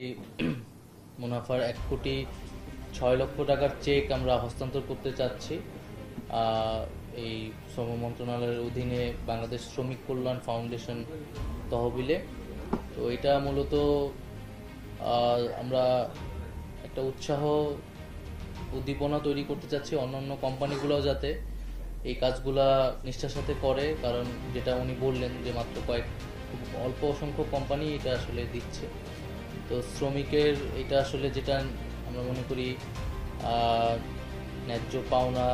এই মুনাফার ১,৬,০০,০০০ টাকার চেক আমরা হস্তান্তর করতে চাচ্ছি এই শ্রম মন্ত্রণালয়ের অধীনে বাংলাদেশ শ্রমিক কল্যাণ ফাউন্ডেশন তহবিলে। তো এটা মূলত আমরা একটা উৎসাহ উদ্দীপনা তৈরি করতে চাচ্ছি অন্যান্য কোম্পানিগুলোও যাতে এই কাজগুলা নিষ্ঠার সাথে করে, কারণ যেটা উনি বললেন যে মাত্র খুব অল্প অসংখ্য কোম্পানি এটা আসলে দিচ্ছে। তো শ্রমিকের এটা আসলে যেটা আমরা মনে করি ন্যায্য পাওনা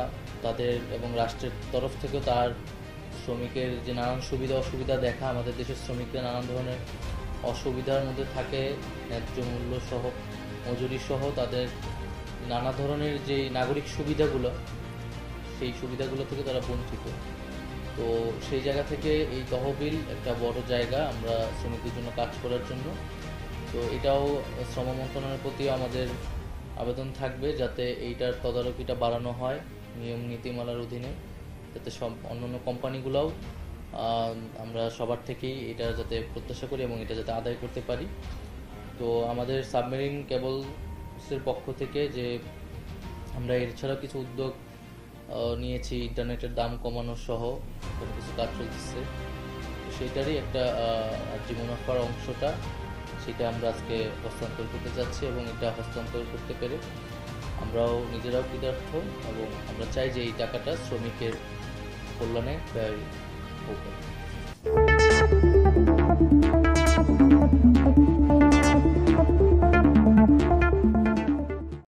তাদের, এবং রাষ্ট্রের তরফ থেকেও তার শ্রমিকের যে নানান সুবিধা অসুবিধা দেখা, আমাদের দেশের শ্রমিকদের নানান ধরনের অসুবিধার মধ্যে থাকে, ন্যায্য মূল্য সহ মজুরি সহ তাদের নানা ধরনের যে নাগরিক সুবিধাগুলো, সেই সুবিধাগুলো থেকে তারা বঞ্চিত। তো সেই জায়গা থেকে এই তহবিল একটা বড় জায়গা আমরা শ্রমিকদের জন্য কাজ করার জন্য। তো এটাও শ্রম মন্ত্রণালয়ের প্রতিও আমাদের আবেদন থাকবে যাতে এইটার তদারকিটা বাড়ানো হয় নিয়ম নীতিমালার অধীনে, যাতে সব অন্যান্য কোম্পানিগুলোও আমরা সবার থেকেই এটা যাতে প্রত্যাশা করি এবং এটা যাতে আদায় করতে পারি। তো আমাদের সাবমেরিন কেবলসের পক্ষ থেকে যে আমরা এছাড়াও কিছু উদ্যোগ নিয়েছি, ইন্টারনেটের দাম কমানো সহ কিছু কাজ চলতেছে, সেইটারই একটা যে মুনাফার অংশটা সেটা আমরা আজকে হস্তান্তর করতে যাচ্ছি, এবং এটা হস্তান্তর করতে পেরে আমরাও নিজেরাও কৃতার্থ, এবং আমরা চাই যে এই টাকাটা শ্রমিকের কল্যাণে ব্যয় হোক।